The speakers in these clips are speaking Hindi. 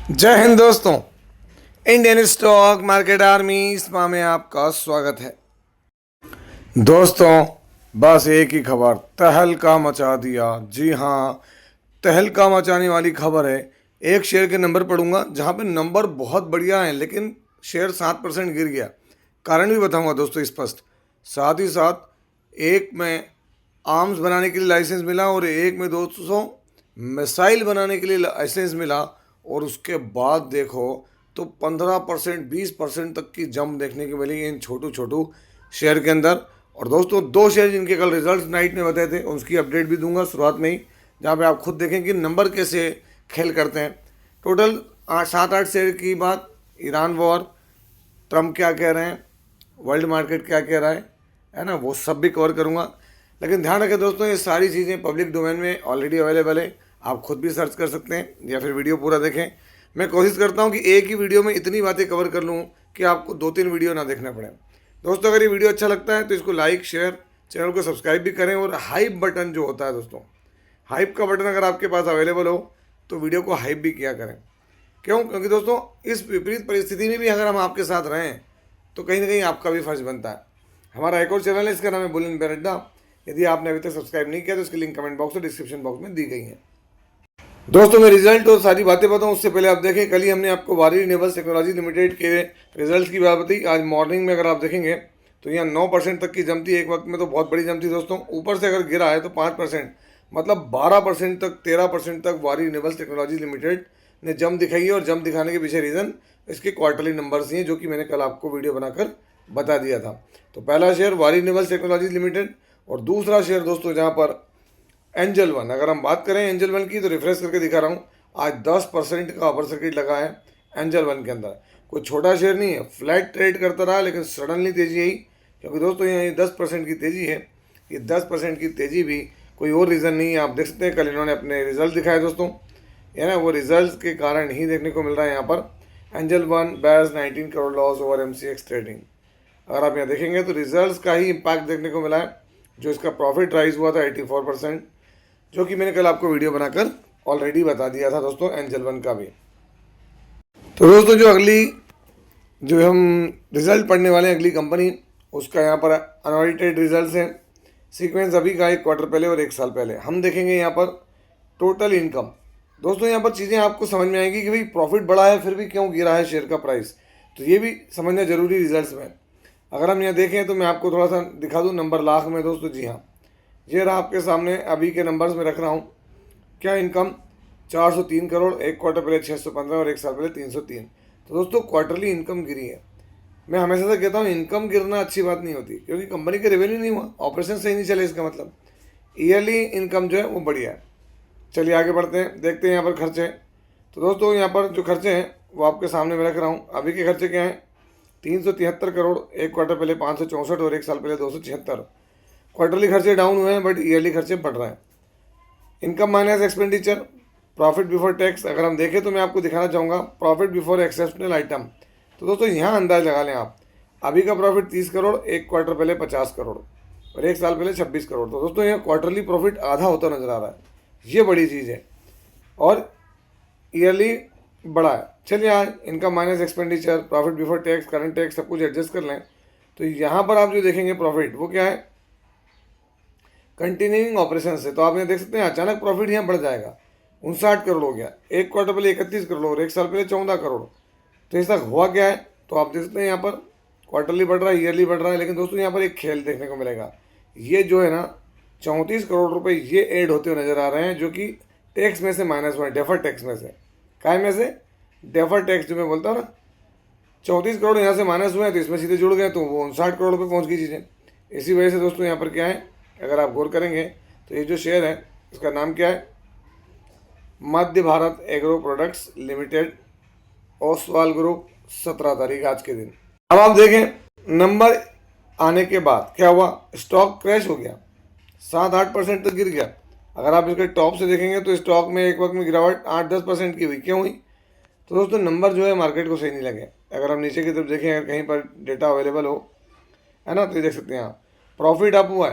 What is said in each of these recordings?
जय हिंद दोस्तों। इंडियन स्टॉक मार्केट आर्मी इसमा में आपका स्वागत है। दोस्तों बस एक ही खबर तहलका मचा दिया। जी हाँ, तहलका मचाने वाली खबर है। एक शेयर के नंबर पढ़ूंगा जहाँ पे नंबर बहुत बढ़िया है लेकिन शेयर 7% गिर गया। कारण भी बताऊंगा दोस्तों स्पष्ट। साथ ही साथ एक में आर्म्स बनाने के लिए लाइसेंस मिला और एक में 200 मिसाइल बनाने के लिए लाइसेंस मिला। और उसके बाद देखो तो 15% 20% तक की जंप देखने को मिली इन छोटू छोटू शेयर के अंदर। और दोस्तों दो शेयर जिनके कल रिजल्ट नाइट में बताए थे उसकी अपडेट भी दूंगा शुरुआत में ही, जहाँ पे आप खुद देखें कि नंबर कैसे खेल करते हैं। टोटल 7-8 शेयर की बात, ईरान वॉर, ट्रम्प क्या कह रहे हैं, वर्ल्ड मार्केट क्या कह रहा है ना, वो सब भी कवर करूँगा। लेकिन ध्यान रखें दोस्तों, ये सारी चीज़ें पब्लिक डोमेन में ऑलरेडी अवेलेबल है, आप खुद भी सर्च कर सकते हैं या फिर वीडियो पूरा देखें। मैं कोशिश करता हूँ कि एक ही वीडियो में इतनी बातें कवर कर लूँ कि आपको 2-3 वीडियो ना देखना पड़े। दोस्तों अगर ये वीडियो अच्छा लगता है तो इसको लाइक शेयर, चैनल को सब्सक्राइब भी करें। और हाइप बटन जो होता है दोस्तों, हाइप का बटन अगर आपके पास अवेलेबल हो तो वीडियो को हाइप भी किया करें। क्यों? क्योंकि दोस्तों इस विपरीत परिस्थिति में भी अगर हम आपके साथ रहें तो कहीं ना कहीं आपका भी फर्ज बनता है। हमारा एक और चैनल है, इसका नाम है बुल एंड बेयर अड्डा। यदि आपने अभी तक सब्सक्राइब नहीं किया तो इसकी लिंक कमेंट बॉक्स और डिस्क्रिप्शन बॉक्स में दी गई है। दोस्तों मैं रिजल्ट और सारी बातें बताऊं उससे पहले आप देखें, कल ही हमने आपको वारी रिन्यूएबल्स टेक्नोलॉजी लिमिटेड के रिजल्ट्स की बात बताई। आज मॉर्निंग में अगर आप देखेंगे तो यहाँ 9% तक की जम थी, एक वक्त में तो बहुत बड़ी जम थी दोस्तों। ऊपर से अगर गिरा है तो 5%, मतलब 12% तक 13% तक वारी रिन्यूएबल्स टेक्नोलॉजी लिमिटेड ने जम दिखाई है। और जम दिखाने के पीछे रीज़न इसके क्वार्टरली नंबर्स ही हैं, जो कि मैंने कल आपको वीडियो बनाकर बता दिया था। तो पहला शेयर वारी रिन्यूएबल्स टेक्नोलॉजी लिमिटेड, और दूसरा शेयर दोस्तों जहाँ पर एंजल वन, अगर हम बात करें एंजल वन की तो रिफ्रेश करके दिखा रहा हूँ, आज 10% का अपर सर्किट लगा है एंजल वन के अंदर। कोई छोटा शेयर नहीं है, फ्लैट ट्रेड करता रहा लेकिन सडनली तेजी आई। क्योंकि दोस्तों यहाँ 10% की तेजी है, ये 10% की तेजी भी कोई और रीज़न नहीं है। आप देख सकते हैं कल इन्होंने अपने रिजल्ट दिखाए दोस्तों, है ना, वो रिजल्ट के कारण ही देखने को मिल रहा है यहाँ पर एंजल वन बैस 19 crore loss over MCX trading. अगर आप यहाँ देखेंगे तो रिजल्ट्स का ही इम्पैक्ट देखने को मिला है। जो इसका प्रॉफिट राइज हुआ था 84%, जो कि मैंने कल आपको वीडियो बनाकर ऑलरेडी बता दिया था दोस्तों एंजल वन का भी। तो दोस्तों जो हम रिजल्ट पढ़ने वाले हैं अगली कंपनी, उसका यहाँ पर अनऑडिटेड रिजल्ट्स हैं। सीक्वेंस अभी का 1 क्वार्टर पहले और 1 साल पहले हम देखेंगे। यहाँ पर टोटल इनकम, दोस्तों यहाँ पर चीज़ें आपको समझ में आएगी कि भाई प्रॉफिट बढ़ा है फिर भी क्यों गिरा है शेयर का प्राइस, तो ये भी समझना जरूरी रिजल्ट्स में। अगर हम यहाँ देखें तो मैं आपको थोड़ा सा दिखा दूँ नंबर लाख में दोस्तों। जी हाँ, ये रहा आपके सामने अभी के नंबर्स में रख रहा हूँ। क्या इनकम 403 करोड़, 1 क्वार्टर पहले 615 और 1 साल पहले 303। तो दोस्तों क्वार्टरली इनकम गिरी है। मैं हमेशा से कहता हूँ इनकम गिरना अच्छी बात नहीं होती, क्योंकि कंपनी के रेवेन्यू नहीं हुआ, ऑपरेशन सही नहीं चले, इसका मतलब ईयरली इनकम जो है वो बढ़िया है। चलिए आगे बढ़ते हैं, देखते हैं यहाँ पर खर्चे। तो दोस्तों यहाँ पर जो खर्चे हैं वो आपके सामने मैं रख रहा हूँ। अभी के खर्चे क्या हैं? 373 करोड़, 1 क्वार्टर पहले 564 और 1 साल पहले 276। क्वार्टरली खर्चे डाउन हुए हैं बट ईयरली खर्चे बढ़ रहे हैं। Income minus expenditure, profit before tax अगर हम देखें तो मैं आपको दिखाना चाहूँगा प्रॉफिट बिफोर एक्सेप्शनल आइटम। तो दोस्तों यहाँ अंदाज लगा लें आप, अभी का प्रॉफिट 30 करोड़, 1 क्वार्टर पहले 50 करोड़ और 1 साल पहले 26 करोड़। तो दोस्तों यहाँ क्वार्टरली प्रॉफिट आधा होता नजर आ रहा है, ये बड़ी चीज़ है। और ईयरली बड़ा है। चलिए आज income minus expenditure, profit before tax, current tax सब कुछ एडजस्ट कर लें तो यहाँ पर आप जो देखेंगे प्रॉफिट वो क्या है? कंटिन्यूइंग ऑपरेशन से। तो आप यहाँ देख सकते हैं अचानक प्रॉफिट यहाँ बढ़ जाएगा, 59 करोड़ हो गया, 1 क्वार्टर पहले 31 करोड़ और 1 साल पहले 14 करोड़। तो ऐसा हुआ क्या है? तो आप देख सकते हैं यहाँ पर क्वार्टरली बढ़ रहा है, ईयरली बढ़ रहा है। लेकिन दोस्तों यहाँ पर एक खेल देखने को मिलेगा, ये जो है ना 34 करोड़ रुपए ये ऐड होते हुए नजर आ रहे हैं, जो कि टैक्स में से माइनस हुए, डेफर टैक्स में से। काय में से? डेफर टैक्स जो मैं बोलता हूँ ना, 34 करोड़ यहाँ से माइनस हुए हैं तो इसमें सीधे जुड़ गए, तो वो 59 करोड़ रुपये पहुँच गई चीज़ें। इसी वजह से दोस्तों यहाँ पर क्या है, अगर आप गौर करेंगे तो ये जो शेयर है इसका नाम क्या है? Madhya Bharat agro products limited, Oswal group, 17 तारीख आज के दिन। अब आप देखें नंबर आने के बाद क्या हुआ? स्टॉक क्रैश हो गया, 7-8% तक गिर गया। अगर आप इसके टॉप से देखेंगे तो स्टॉक में एक वक्त में गिरावट 8-10% की हुई। क्यों हुई? तो दोस्तों नंबर जो है मार्केट को सही नहीं लगे। अगर हम नीचे की तरफ देखें, अगर कहीं पर डेटा अवेलेबल हो, है ना, तो ये देख सकते हैं आप प्रॉफिट अप हुआ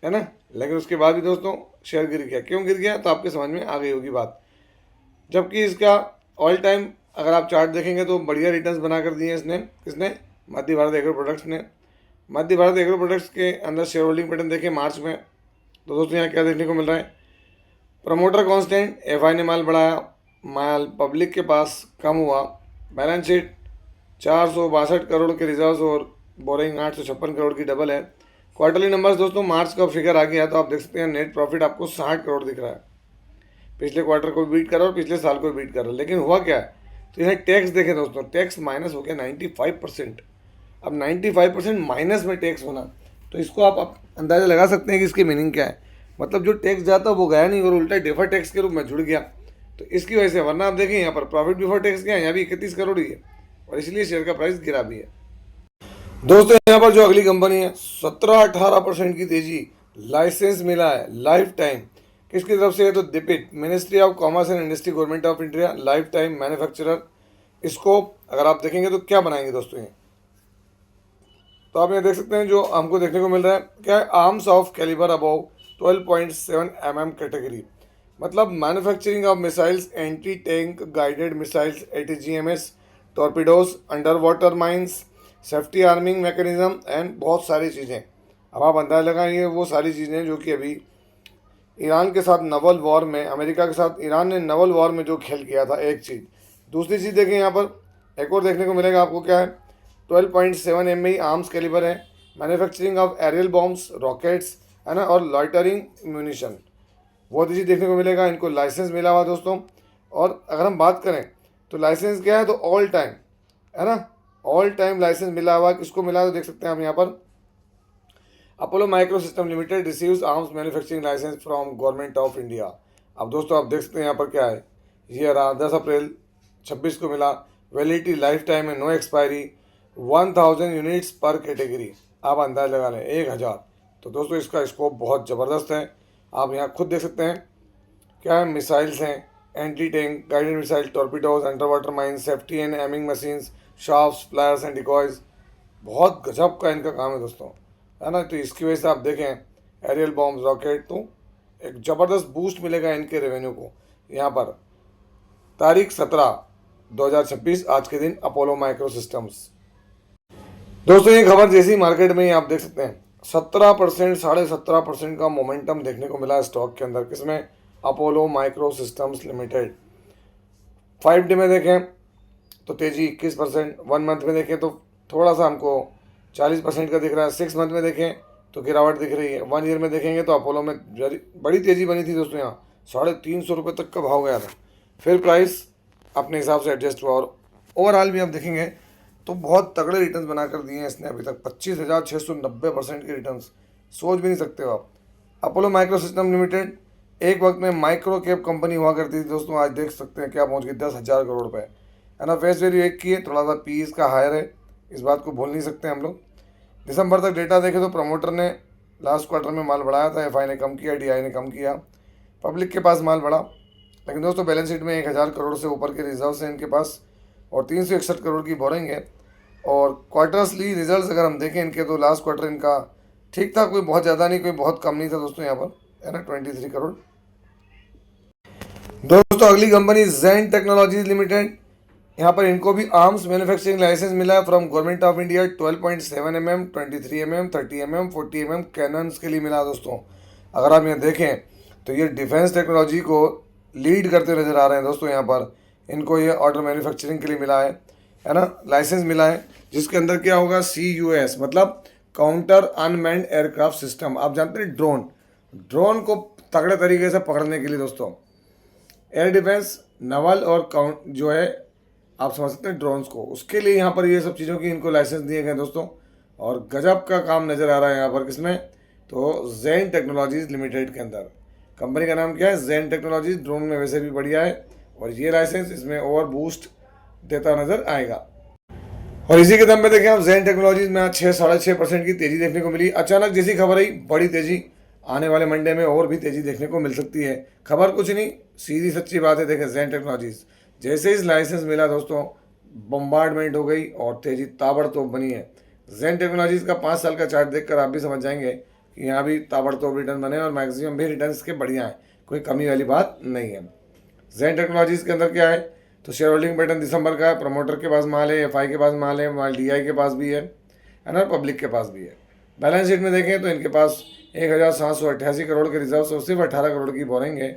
है ना, लेकिन उसके बाद भी दोस्तों शेयर गिर गया। क्यों गिर गया? तो आपके समझ में आ गई होगी बात। जबकि इसका ऑल टाइम अगर आप चार्ट देखेंगे तो बढ़िया रिटर्न्स बना कर दिए इसने, किसने, मध्य भारत एग्रो प्रोडक्ट्स ने। मध्य भारत एग्रो प्रोडक्ट्स के अंदर शेयर होल्डिंग पैटर्न देखें मार्च में, तो दोस्तों यहाँ क्या देखने को मिल रहा है, प्रमोटर कांस्टेंट, एफआई ने माल बढ़ाया, माल पब्लिक के पास कम हुआ, बैलेंस शीट 462 करोड़ के रिजर्व्स और बोरिंग 856 करोड़ की डबल है। क्वार्टरली नंबर्स दोस्तों मार्च का फिगर आ गया, तो आप देख सकते हैं नेट प्रॉफिट आपको 60 करोड़ दिख रहा है, पिछले क्वार्टर को बीट कर रहा है और पिछले साल को बीट कर रहा है। लेकिन हुआ क्या है, तो यहाँ टैक्स देखें दोस्तों, टैक्स माइनस हो गया 95%। अब 95% माइनस में टैक्स होना, तो इसको आप अंदाज़ा लगा सकते हैं कि इसकी मीनिंग क्या है। मतलब जो टैक्स जाता वो गया नहीं और उल्टा डेफर टैक्स के रूप में जुड़ गया, तो इसकी वजह से, वरना आप देखें यहाँ पर प्रॉफिट बिफोर टैक्स क्या है, यहाँ भी 31 करोड़ ही है और इसलिए शेयर का प्राइस गिरा भी है। दोस्तों यहाँ पर जो अगली कंपनी है 17-18% की तेजी, लाइसेंस मिला है लाइफ टाइम, किसकी तरफ से है, तो दिपिट, ministry of commerce and industry, government of India, life time manufacturer. इसको अगर आप देखेंगे तो क्या बनाएंगे दोस्तों ये, तो आप यहाँ देख सकते हैं जो हमको देखने को मिल रहा है क्या है, arms of calibre above 12.7 mm category, मतलब manufacturing of missiles, anti tank guided missiles, ATGMS, torpedoes, under water mines, safety arming mechanism and बहुत सारी चीज़ें। अब आप अंदाजा लगाएंगे वो सारी चीज़ें जो कि अभी ईरान के साथ नवल वॉर में, अमेरिका के साथ ईरान ने नवल वॉर में जो खेल किया था, एक चीज़। दूसरी चीज़ देखें यहाँ पर एक और देखने को मिलेगा आपको क्या है, 12.7 mm आर्म्स कैलिबर है, manufacturing of aerial bombs, rockets, है ना, और लॉइटरिंग म्यूनिशन, बहुत चीज़ देखने को मिलेगा। इनको लाइसेंस मिला हुआ दोस्तों, और अगर हम बात करें तो लाइसेंस क्या है, तो ऑल टाइम, है ना, ऑल टाइम लाइसेंस मिला हुआ। किसको मिला तो देख सकते हैं आप यहाँ पर, Apollo micro system limited receives arms manufacturing licence from government of India. अब दोस्तों आप देख सकते हैं यहाँ पर क्या है, ये रहा 10 अप्रैल 26 को मिला, वैलिडिटी लाइफ टाइम है, नो एक्सपायरी, 1000 यूनिट्स पर कैटेगरी। आप अंदाज लगा लें 1000। तो दोस्तों इसका स्कोप बहुत ज़बरदस्त है, आप यहाँ खुद देख सकते हैं क्या है, मिसाइल्स हैं, anti tank guided missile, torpedoes, under water mine, safety and aiming machines, shafts, flyers and decoys, बहुत गजब का इनका काम है दोस्तों, है ना। तो इसकी वजह से आप देखें एरियल बॉम्ब, रॉकेट, तो एक ज़बरदस्त बूस्ट मिलेगा इनके रेवेन्यू को। यहाँ पर तारीख 17/2026 आज के दिन, अपोलो माइक्रो सिस्टम्स। दोस्तों ये खबर जैसी मार्केट में ही आप देख सकते हैं 17%, 17.5% का मोमेंटम देखने को मिला है स्टॉक के अंदर, किसमें, Apollo micro systems limited. 5 day में देखें तो तेजी 21%, 1 मंथ में देखें तो थोड़ा सा हमको 40% का दिख रहा है, 6 मंथ में देखें तो गिरावट दिख रही है, 1 ईयर में देखेंगे तो अपोलो में बड़ी तेज़ी बनी थी दोस्तों, यहाँ 350 रुपये तक का भाव गया था, फिर प्राइस अपने हिसाब से एडजस्ट हुआ, और ओवरऑल भी आप देखेंगे तो बहुत तगड़े रिटर्न्स बना कर दिए हैं इसने अभी तक, 25,690% के रिटर्न्स, सोच भी नहीं सकते हो आप। अपोलो माइक्रो सिस्टम लिमिटेड एक वक्त में माइक्रो कैप कंपनी हुआ करती थी दोस्तों, आज देख सकते हैं क्या पहुंच गई, 10,000 करोड़ रुपए, है ना। फेस वैल्यू 1 की है, थोड़ा सा पी इसका हायर है, इस बात को भूल नहीं सकते हम लोग। दिसंबर तक डेटा देखें तो प्रमोटर ने लास्ट क्वार्टर में माल बढ़ाया था, एफआई ने कम किया, डीआई ने कम किया, पब्लिक के पास माल बढ़ा, लेकिन दोस्तों बैलेंस शीट में 1,000 करोड़ से ऊपर के रिजर्व्स हैं इनके पास और 361 करोड़ की बोरिंग है। और क्वार्टर्सली रिजल्ट्स अगर हम देखें इनके, तो लास्ट क्वार्टर इनका ठीक था, कोई बहुत ज़्यादा नहीं, कोई बहुत कम नहीं था दोस्तों यहाँ पर, है ना, 23 करोड़। दोस्तों अगली कंपनी जैन टेक्नोलॉजीज लिमिटेड, यहाँ पर इनको भी आर्म्स मैन्युफैक्चरिंग लाइसेंस मिला है from government of India, 12.7 mm, 23 mm, 30 mm, 40 mm cannons के लिए मिला दोस्तों। अगर आप यहाँ देखें तो ये डिफेंस टेक्नोलॉजी को लीड करते नजर आ रहे हैं दोस्तों, यहाँ पर इनको ये ऑर्डर मैन्युफैक्चरिंग के लिए मिला है ना, लाइसेंस मिला है, जिसके अंदर क्या होगा, CUS मतलब काउंटर अनमैन्ड एयरक्राफ्ट सिस्टम। आप जानते हैं ड्रोन को तगड़े तरीके से पकड़ने के लिए दोस्तों, एयर डिफेंस, नवल और काउंट जो है आप समझ सकते हैं ड्रोन्स को, उसके लिए यहाँ पर ये सब चीज़ों की इनको लाइसेंस दिए गए दोस्तों, और गजब का काम नज़र आ रहा है यहाँ पर, किसमें, तो जैन टेक्नोलॉजीज लिमिटेड के अंदर। कंपनी का नाम क्या है, जैन टेक्नोलॉजीज, ड्रोन में वैसे भी बढ़िया है, और ये लाइसेंस इसमें और बूस्ट देता नजर आएगा। और इसी के दम पे देखें आप जैन टेक्नोलॉजीज में आज 6-6.5% की तेजी देखने को मिली। अचानक जैसी खबर आई, बड़ी तेजी, आने वाले मंडे में और भी तेजी देखने को मिल सकती है। खबर कुछ नहीं, सीधी सच्ची बात है। देखें जैन टेक्नोलॉजीज जैसे ही लाइसेंस मिला दोस्तों, बम्बार्डमेंट हो गई और तेजी ताबड़तोड़ बनी है। जैन टेक्नोलॉजीज का 5 साल का चार्ट देखकर आप भी समझ जाएंगे कि यहाँ भी ताबड़तोड़ रिटर्न बने और मैक्सिमम भी रिटर्न के बढ़िया है, कोई कमी वाली बात नहीं है। जैन टेक्नोलॉजीज के अंदर क्या है, तो शेयर होल्डिंग पैटर्न दिसंबर का है, प्रमोटर के पास माल है, एफआई के पास माल है, माल डीआई के पास भी है ना, पब्लिक के पास भी है। बैलेंस शीट में देखें तो इनके पास 1788 करोड़ के रिजर्व और सिर्फ 18 करोड़ की बोरिंग है।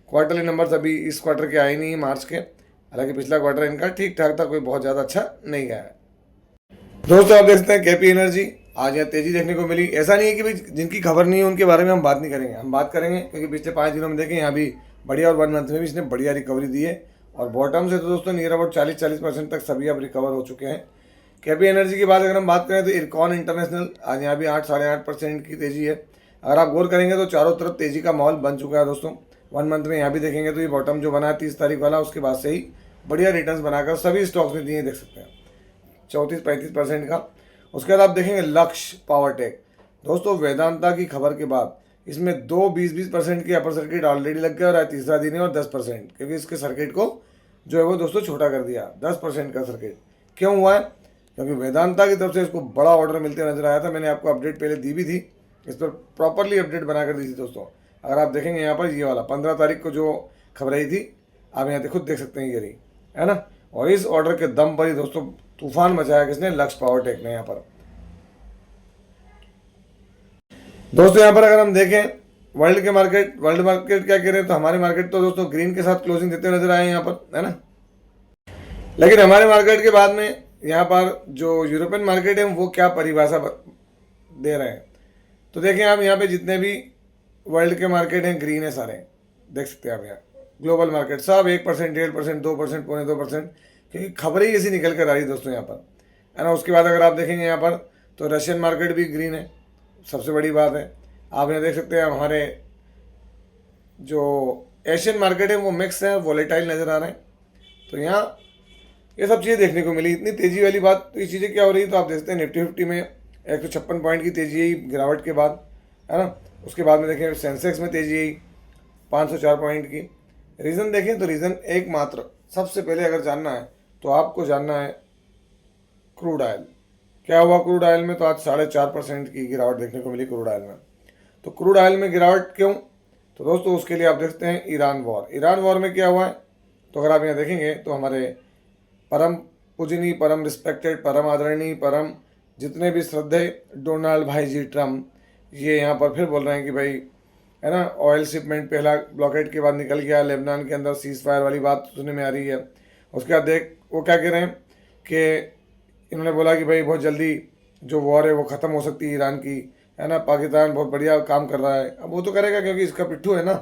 क्वार्टरली नंबर्स अभी इस क्वार्टर के आए नहीं मार्च के, हालांकि पिछला क्वार्टर इनका ठीक ठाक था, कोई बहुत ज़्यादा अच्छा नहीं गया है। दोस्तों आप देख सकते हैं केपी एनर्जी आज यहाँ तेजी देखने को मिली। ऐसा नहीं है कि भाई जिनकी खबर नहीं है उनके बारे में हम बात नहीं करेंगे, हम बात करेंगे क्योंकि पिछले 5 दिनों में देखें यहाँ भी बढ़िया, और 1 मंथ में भी इसने बढ़िया रिकवरी दी है। और बॉटम से तो दोस्तों नियर अबाउट 40% तक सभी अब रिकवर हो चुके हैं। केपी एनर्जी की बात अगर हम बात करें तो इरकॉन इंटरनेशनल आज यहाँ भी 8-8.5% की तेजी है। अगर आप गौर करेंगे तो चारों तरफ तेजी का माहौल बन चुका है दोस्तों। 1 मंथ में यहाँ भी देखेंगे तो ये बॉटम जो बना है 30 तारीख वाला, उसके बाद से ही बढ़िया रिटर्न्स बनाकर सभी स्टॉक्स ने दिए, देख सकते हैं 34-35% का। उसके बाद आप देखेंगे लक्ष्य पावर टेक। दोस्तों वेदांता की खबर के बाद इसमें 2-20% के अपर सर्किट ऑलरेडी लग गया, और तीसरा दिन है और 10%, क्योंकि इसके सर्किट को जो है वो दोस्तों छोटा कर दिया। 10% का सर्किट क्यों हुआ है? क्योंकि वेदांता की तरफ से इसको बड़ा ऑर्डर मिलते नजर आया था। मैंने आपको अपडेट पहले दी भी थी, इस पर प्रॉपरली अपडेट बनाकर दी थी दोस्तों। अगर आप देखेंगे यहाँ पर ये वाला 15 तारीख को जो खबर आई थी, आप यहाँ खुद देख सकते हैं, ये रही है ना। और इस ऑर्डर के दम पर ही दोस्तों तूफान मचाया किसने? लक्ष्य पावर टेक ने। यहाँ पर दोस्तों यहाँ पर अगर हम देखें वर्ल्ड मार्केट क्या कह रहे हैं, तो हमारे मार्केट तो दोस्तों ग्रीन के साथ क्लोजिंग देते नजर आए यहाँ पर, है ना। लेकिन हमारे मार्केट के बाद में यहाँ पर जो यूरोपियन मार्केट है वो क्या परिभाषा दे रहे हैं, तो देखें आप यहाँ पे जितने भी वर्ल्ड के मार्केट हैं ग्रीन है सारे, देख सकते हैं आप यहाँ। ग्लोबल मार्केट सब 1%, 1.5%, 2%, 2.25%, क्योंकि खबरें ही ऐसी निकल कर आ रही दोस्तों यहाँ पर, है ना। उसके बाद अगर आप देखेंगे यहाँ पर तो रशियन मार्केट भी ग्रीन है, सबसे बड़ी बात है। आप यहाँ देख सकते हैं हमारे जो एशियन मार्केट है वो मिक्स है, वॉलेटाइल नज़र आ रहे हैं। तो यहाँ ये सब चीज़ें देखने को मिली, इतनी तेज़ी वाली बात। तो ये चीज़ें क्या हो रही है, तो आप देखते हैं निफ्टी 50 में 156 पॉइंट की तेज़ी आई गिरावट के बाद, है ना। उसके बाद में देखें सेंसेक्स में तेज़ी आई 504 पॉइंट की। रीज़न देखें तो रीज़न एकमात्र, सबसे पहले अगर जानना है तो आपको जानना है क्रूड ऑयल। क्या हुआ क्रूड ऑयल में? तो आज 4.5% की गिरावट देखने को मिली क्रूड ऑयल में। तो क्रूड ऑयल में गिरावट क्यों? तो दोस्तों उसके लिए आप देखते हैं ईरान वॉर में क्या हुआ है। तो अगर आप यहाँ देखेंगे तो हमारे परम पूजनीय, परम रिस्पेक्टेड, परम आदरणीय, परम जितने भी श्रद्धेय डोनाल्ड भाई जी ट्रम्प, ये यहाँ पर फिर बोल रहे हैं कि भाई, है ना, ऑयल शिपमेंट पहला ब्लॉकेट के बाद निकल गया, लेबनान के अंदर सीज फायर वाली बात सुनने में आ रही है। उसके बाद देख वो क्या कह रहे हैं कि इन्होंने बोला कि भाई बहुत जल्दी जो वॉर है वो ख़त्म हो सकती है ईरान की, है ना। पाकिस्तान बहुत बढ़िया काम कर रहा है, अब वो तो करेगा क्योंकि इसका पिट्ठू है ना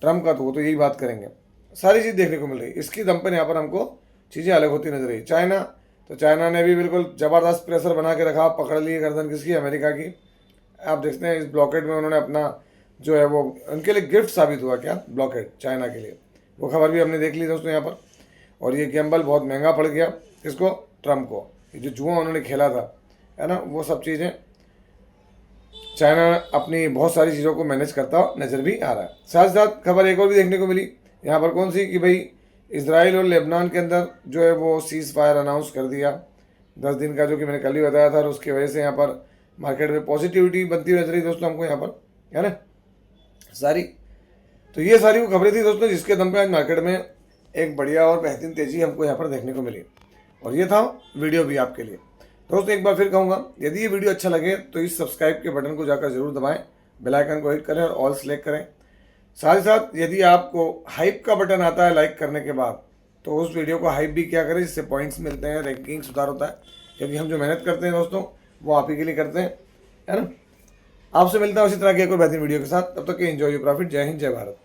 ट्रम्प का, तो वो तो यही बात करेंगे। सारी चीज़ देखने को मिल रही है, इसकी दम पर यहाँ पर हमको चीज़ें अलग होती नजर आई। चाइना, तो चाइना ने भी बिल्कुल ज़बरदस्त प्रेशर बना के रखा, पकड़ ली गर्दन किसकी? अमेरिका की। आप देखते हैं इस ब्लॉकेट में उन्होंने अपना जो है वो उनके लिए गिफ्ट साबित हुआ, क्या ब्लॉकेट चाइना के लिए, वो खबर भी हमने देख ली दोस्तों यहाँ पर। और ये गैम्बल बहुत महंगा पड़ गया किसको? ट्रम्प को। ये जो जुआ उन्होंने खेला था, है ना, वो सब चीज़ें चाइना अपनी बहुत सारी चीज़ों को मैनेज करता नज़र भी आ रहा है। साथ साथ खबर एक और भी देखने को मिली यहाँ पर, कौन सी? कि भाई इजराइल और लेबनान के अंदर जो है वो सीज़ फायर अनाउंस कर दिया 10 दिन का, जो कि मैंने कल ही बताया था। और उसकी वजह से यहाँ पर मार्केट में पॉजिटिविटी बनती हुई नजर आई दोस्तों हमको यहाँ पर, है ना सारी। तो ये सारी वो खबरें थी दोस्तों जिसके दम पे आज मार्केट में एक बढ़िया और बेहतरीन तेज़ी हमको यहाँ पर देखने को मिली। और ये था वीडियो भी आपके लिए दोस्तों। एक बार फिर कहूँगा, यदि ये वीडियो अच्छा लगे तो इस सब्सक्राइब के बटन को जाकर जरूर दबाएं, बेल आइकन को हिट करें और ऑल सेलेक्ट करें। साथ ही साथ यदि आपको हाइप का बटन आता है लाइक करने के बाद, तो उस वीडियो को हाइप भी क्या करें, जिससे पॉइंट्स मिलते हैं, रैंकिंग सुधार होता है। क्योंकि हम जो मेहनत करते हैं दोस्तों वो आप ही के लिए करते हैं, है ना। आपसे मिलता है उसी तरह की एक और बेहतरीन वीडियो के साथ, तब तक के एंजॉय योर प्रॉफिट। जय हिंद, जय भारत।